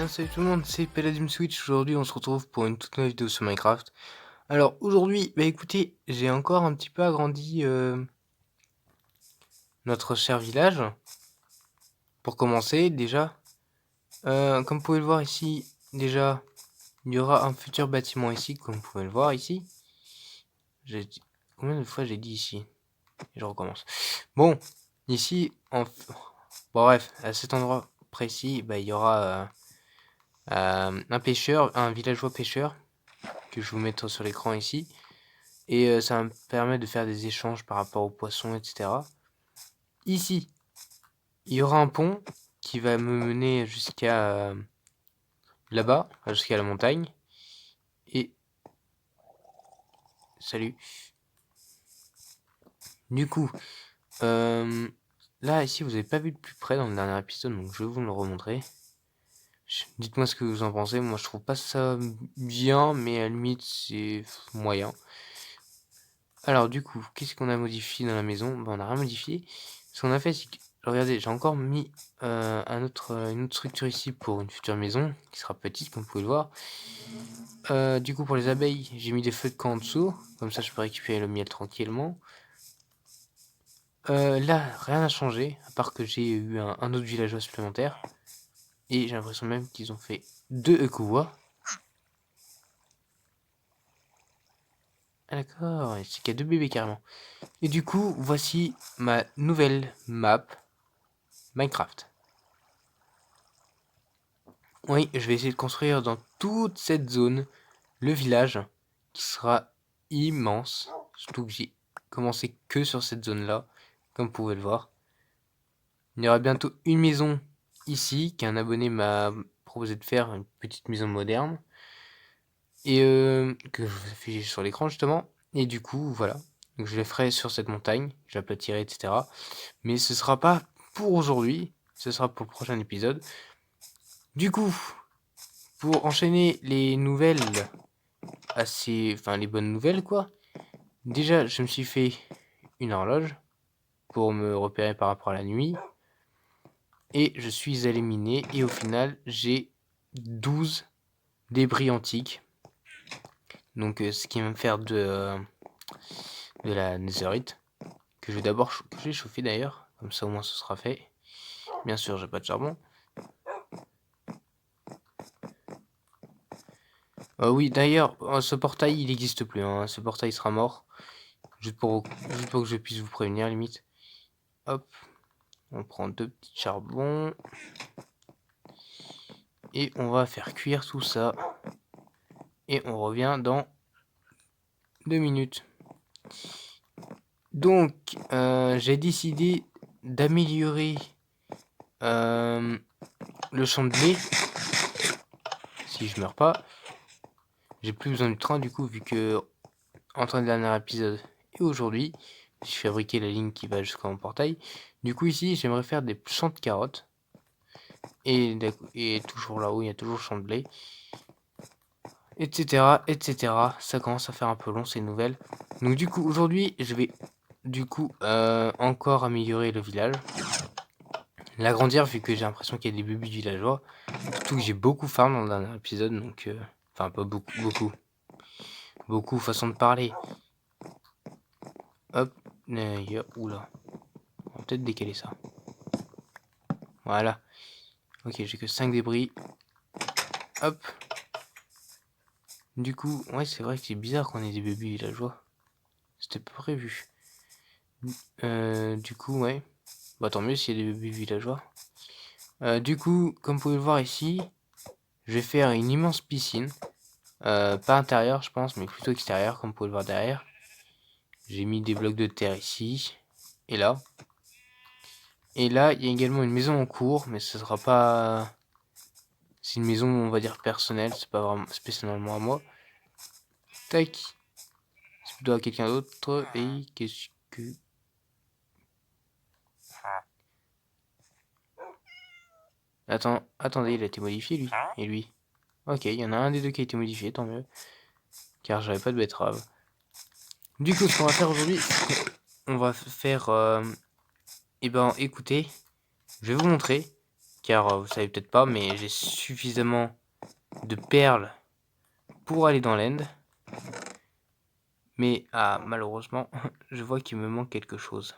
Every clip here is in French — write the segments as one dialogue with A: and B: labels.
A: bien, salut tout le monde, c'est Palladium Switch. Aujourd'hui, on se retrouve pour une toute nouvelle vidéo sur Minecraft. Alors, aujourd'hui, bah écoutez, j'ai encore un petit peu agrandi notre cher village. Pour commencer, déjà, comme vous pouvez le voir ici, déjà, il y aura un futur bâtiment ici, comme vous pouvez le voir ici. Combien de fois j'ai dit ici? Et je recommence. Bon, ici, bon, bref, à cet endroit précis, bah, il y aura un pêcheur, un villageois pêcheur, que je vais vous mettre sur l'écran ici. Et ça me permet de faire des échanges par rapport aux poissons, etc. Ici, il y aura un pont qui va me mener jusqu'à là-bas, jusqu'à la montagne. Et salut. Du coup, là, ici, vous n'avez pas vu de plus près dans le dernier épisode, donc je vais vous le remontrer. Dites-moi ce que vous en pensez. Moi, je trouve pas ça bien, mais à la limite, c'est moyen. Alors, du coup, qu'est-ce qu'on a modifié dans la maison? Ben, on n'a rien modifié. Ce qu'on a fait, c'est que, regardez, j'ai encore mis une autre structure ici pour une future maison, qui sera petite, comme vous pouvez le voir. Du coup, pour les abeilles, j'ai mis des feux de camp en dessous. Comme ça, je peux récupérer le miel tranquillement. Là, rien n'a changé, à part que j'ai eu un autre villageois supplémentaire. Et j'ai l'impression même qu'ils ont fait 2 EcoWa. Ah d'accord, c'est qu'il y a 2 bébés carrément. Et du coup, voici ma nouvelle map Minecraft. Oui, je vais essayer de construire dans toute cette zone le village qui sera immense. Surtout que j'ai commencé que sur cette zone-là, comme vous pouvez le voir. Il y aura bientôt une maison ici qu'un abonné m'a proposé de faire, une petite maison moderne. Et que je vous affiche sur l'écran justement. Et du coup, voilà. Donc je les ferai sur cette montagne, j'aplatirai, etc. Mais ce sera pas pour aujourd'hui, ce sera pour le prochain épisode. Du coup, pour enchaîner les nouvelles enfin les bonnes nouvelles quoi. Déjà, je me suis fait une horloge pour me repérer par rapport à la nuit. Et je suis allé miner et au final, j'ai 12 débris antiques. Donc ce qui va me faire de la netherite. Que je vais d'abord chauffer d'ailleurs. Comme ça au moins ce sera fait. Bien sûr, j'ai pas de charbon. Oui, d'ailleurs, ce portail il n'existe plus. Hein. Ce portail sera mort. Juste pour que je puisse vous prévenir, limite. Hop. On prend 2 petits charbons. Et on va faire cuire tout ça. Et on revient dans 2 minutes. Donc, j'ai décidé d'améliorer le champ de blé. Si je meurs pas. J'ai plus besoin du train du coup, vu que entre le dernier épisode et aujourd'hui, j'ai fabriqué la ligne qui va jusqu'à mon portail. Du coup, ici, j'aimerais faire des champs de carottes. Et toujours là-haut, il y a toujours le champ de blé. Etc. etc. Ça commence à faire un peu long ces nouvelles. Donc du coup, aujourd'hui, je vais du coup encore améliorer le village. L'agrandir vu que j'ai l'impression qu'il y a des bébés villageois. Surtout que j'ai beaucoup farm dans le dernier épisode. Donc, enfin pas beaucoup, beaucoup. Beaucoup façon de parler. Hop. Oula. On va peut-être décaler ça. Voilà. Ok, j'ai que 5 débris. Hop. Du coup, ouais, c'est vrai que c'est bizarre qu'on ait des bébés villageois. C'était pas prévu. Du coup, ouais. Bah tant mieux s'il y a des bébés villageois. Du coup, comme vous pouvez le voir ici, je vais faire une immense piscine. Pas intérieure, je pense, mais plutôt extérieure, comme vous pouvez le voir derrière. J'ai mis des blocs de terre ici et là. Et là, il y a également une maison en cours, mais ce sera pas... C'est une maison, on va dire, personnelle, c'est pas vraiment spécialement à moi. Tac. C'est plutôt à quelqu'un d'autre. Et qu'est-ce que... Attendez, il a été modifié, lui. Et lui. Ok, il y en a un des deux qui a été modifié, tant mieux. Car j'avais pas de betterave. Du coup, ce qu'on va faire aujourd'hui, on va faire... eh ben, écoutez, je vais vous montrer Car vous savez peut-être pas, mais j'ai suffisamment de perles pour aller dans l'end. Mais malheureusement, je vois qu'il me manque quelque chose.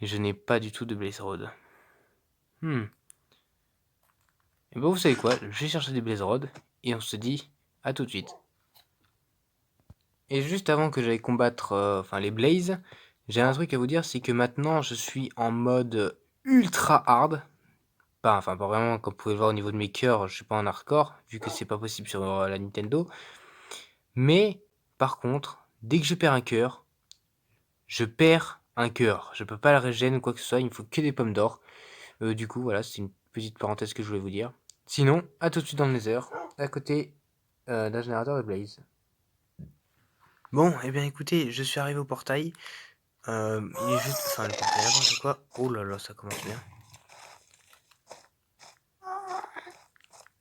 A: Et je n'ai pas du tout de Blaze Rod. Et ben vous savez quoi, je vais chercher des Blaze Rod et on se dit à tout de suite. Et juste avant que j'aille combattre les Blaze, j'ai un truc à vous dire, c'est que maintenant je suis en mode ultra hard. Pas vraiment, comme vous pouvez le voir au niveau de mes cœurs, je suis pas en hardcore, vu que c'est pas possible sur la Nintendo. Mais par contre, dès que je perds un cœur, je perds un cœur. Je peux pas le régénérer ou quoi que ce soit, il me faut que des pommes d'or. Du coup, voilà, c'est une petite parenthèse que je voulais vous dire. Sinon, à tout de suite dans le Nether, à côté d'un générateur de Blaze. Bon, et bien écoutez, je suis arrivé au portail. Il est juste... Enfin, le portail, n'importe quoi. Oh là là, ça commence bien.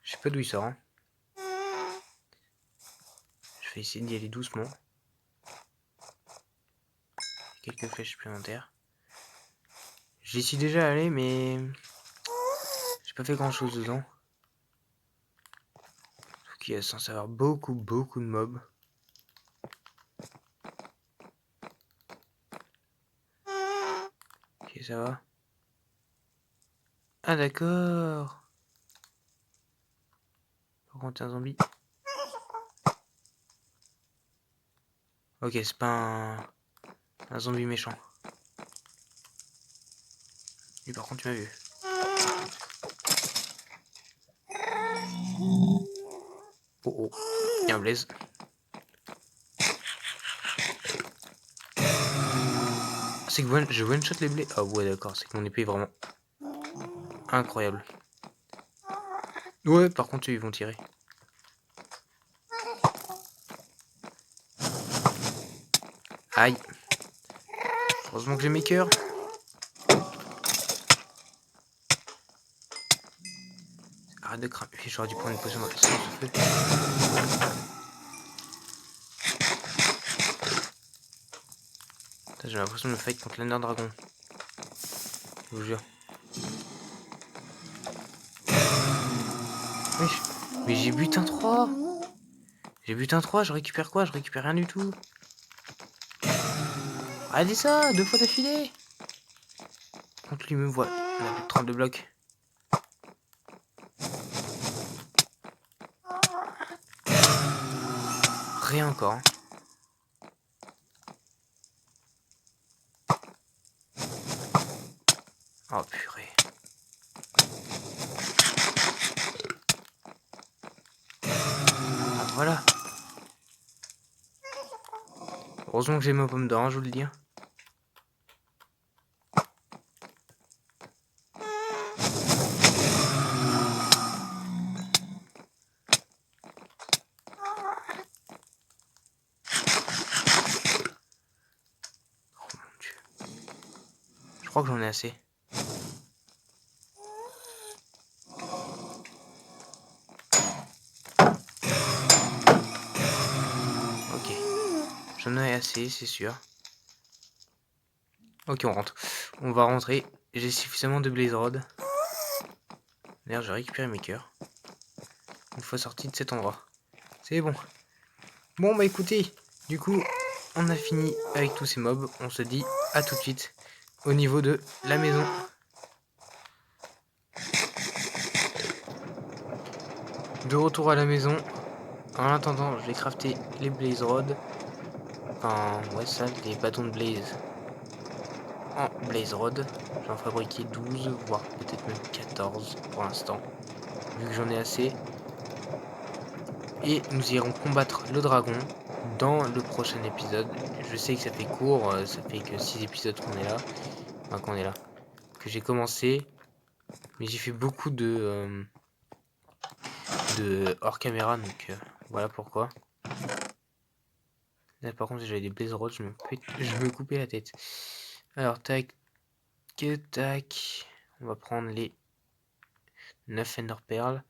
A: Je sais pas d'où il sort, hein. Je vais essayer d'y aller doucement. Quelques flèches supplémentaires. J'y suis déjà allé, mais... j'ai pas fait grand chose dedans. Il y a censé avoir beaucoup de mobs. Ok, ça va. Ah d'accord. Par contre, un zombie. Ok, c'est pas un zombie méchant. Lui par contre, tu m'as vu. Oh, il y a un blaze. C'est que je one shot les blés. Ah ouais, d'accord, c'est que mon épée est vraiment incroyable. Ouais, par contre, ils vont tirer. Aïe. Heureusement que j'ai mes cœurs. Arrête de cramer. J'aurais dû prendre une potion de résistance au feu. J'ai l'impression de me fight contre l'Ender Dragon. Je vous jure. Wesh. Mais j'ai buté un 3. J'ai buté un 3, je récupère quoi? Je récupère rien du tout. Regardez ça, 2 fois d'affilée. Contre lui me voit. On a plus de 32 blocs. Rien encore. Hein. Oh purée. Ah voilà. Heureusement que j'ai ma pomme d'or, hein, je vous le dis. Je crois que j'en ai assez. Ok. J'en ai assez, c'est sûr. Ok, on rentre. On va rentrer. J'ai suffisamment de Blaze Rod. D'ailleurs, j'ai récupéré mes cœurs. Une fois sorti de cet endroit. C'est bon. Bon, bah écoutez, du coup, on a fini avec tous ces mobs. On se dit à tout de suite au niveau de la maison. De retour à la maison. En attendant, je vais crafter les Blaze Rod. Enfin, ouais, ça, les bâtons de Blaze en Blaze Rod. J'en fabriquer 12, voire peut-être même 14 pour l'instant. Vu que j'en ai assez. Et nous irons combattre le dragon dans le prochain épisode. Je sais que ça fait court, ça fait que 6 épisodes qu'on est là. Enfin, qu'on est là. Que j'ai commencé. Mais j'ai fait beaucoup de hors caméra, donc voilà pourquoi. Là, par contre, j'avais des Blaze Rod, je me coupais la tête. Alors, tac, tac. On va prendre les 9 Ender Pearl.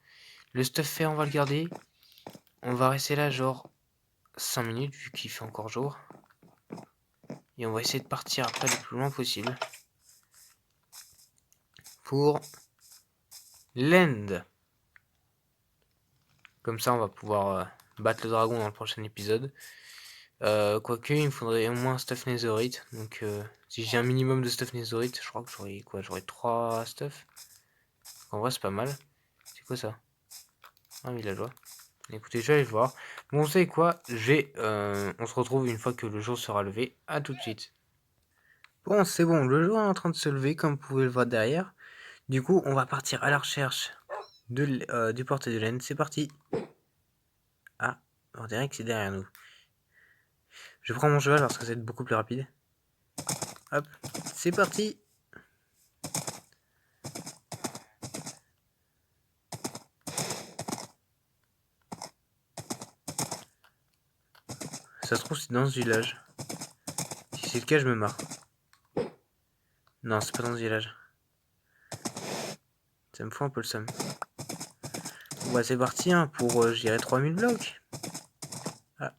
A: Le stuff fait, on va le garder. On va rester là, genre 5 minutes, vu qu'il fait encore jour. Et on va essayer de partir après le plus loin possible. pour l'end. Comme ça, on va pouvoir battre le dragon dans le prochain épisode. Quoique, il me faudrait au moins un stuff netherite. Donc, si j'ai un minimum de stuff netherite, je crois que j'aurai quoi? J'aurai 3 stuff. En vrai, c'est pas mal. C'est quoi ça? Un villageois. Écoutez, je vais aller voir. Bon, vous savez quoi? On se retrouve une fois que le jour sera levé. À tout de suite. Bon, c'est bon. Le jour est en train de se lever, comme vous pouvez le voir derrière. Du coup, on va partir à la recherche du portail de laine. C'est parti. Ah, on dirait que c'est derrière nous. Je prends mon cheval parce que c'est beaucoup plus rapide. Hop, c'est parti. Ça se trouve, c'est dans ce village. Si c'est le cas, je me marre. Non, c'est pas dans ce village. Ça me fout un peu le seum. Bon, bah, c'est parti hein, pour, je dirais, 3000 blocs. Ah.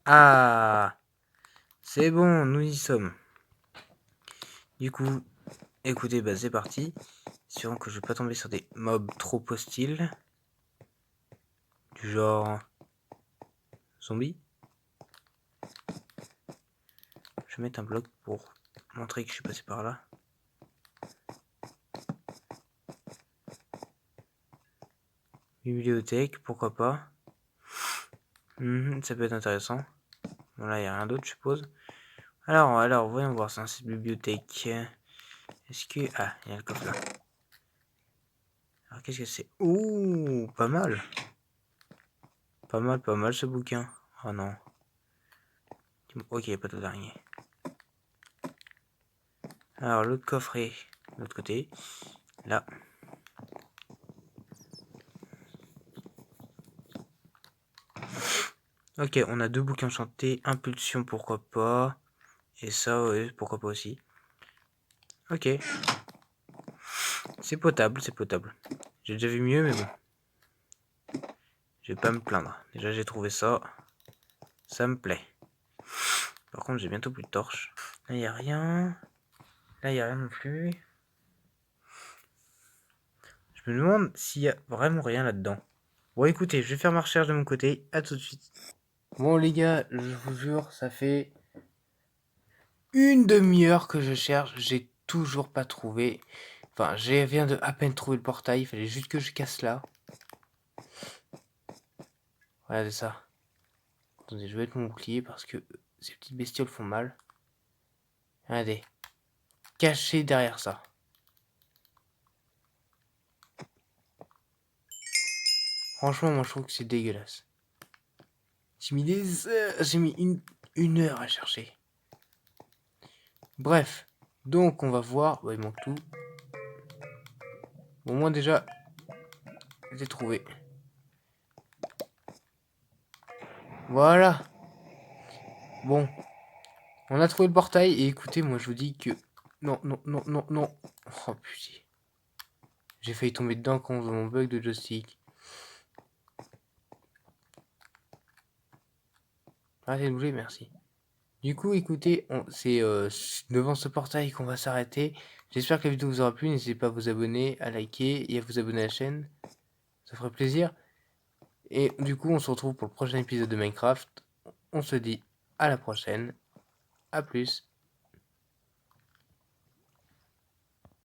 A: Ah, c'est bon, nous y sommes. Du coup, écoutez, bah c'est parti. Espérons que je vais pas tomber sur des mobs trop hostiles. Du genre... Zombie. Je vais mettre un bloc pour montrer que je suis passé par là. Bibliothèque, pourquoi pas. Ça peut être intéressant. Bon là, il n'y a rien d'autre, je suppose. Alors, voyons voir ça, cette bibliothèque. Est-ce que... Ah, il y a le coffre là. Alors, qu'est-ce que c'est? Ouh, pas mal. Pas mal ce bouquin. Oh non. Ok, pas d'araignée. Alors, l'autre coffret, de l'autre côté. Là. Ok, on a 2 bouquins enchantés. Impulsion, pourquoi pas. Et ça, ouais, pourquoi pas aussi. Ok. C'est potable, c'est potable. J'ai déjà vu mieux, mais bon. Je vais pas me plaindre. Déjà, j'ai trouvé ça. Ça me plaît. Par contre, j'ai bientôt plus de torches. Là, il n'y a rien. Là, il n'y a rien non plus. Je me demande s'il y a vraiment rien là-dedans. Bon, écoutez, je vais faire ma recherche de mon côté. À tout de suite. Bon, les gars, je vous jure, ça fait une demi-heure que je cherche. J'ai toujours pas trouvé. Enfin, je viens de à peine trouver le portail. Il fallait juste que je casse là. Regardez ça. Attendez, je vais mettre mon bouclier parce que ces petites bestioles font mal. Regardez. Caché derrière ça. Franchement, moi je trouve que c'est dégueulasse. J'ai mis des heures, j'ai mis une heure à chercher. Bref, donc on va voir. Ouais, il manque tout. Bon, moi déjà, j'ai trouvé. Voilà. Bon, on a trouvé le portail et écoutez, moi je vous dis que... Non, non, non, non, non. Oh putain. J'ai failli tomber dedans quand mon bug de joystick. Arrêtez de bouger, merci. Du coup, écoutez, c'est devant ce portail qu'on va s'arrêter. J'espère que la vidéo vous aura plu. N'hésitez pas à vous abonner, à liker et à vous abonner à la chaîne. Ça ferait plaisir. Et du coup, on se retrouve pour le prochain épisode de Minecraft. On se dit à la prochaine. A plus.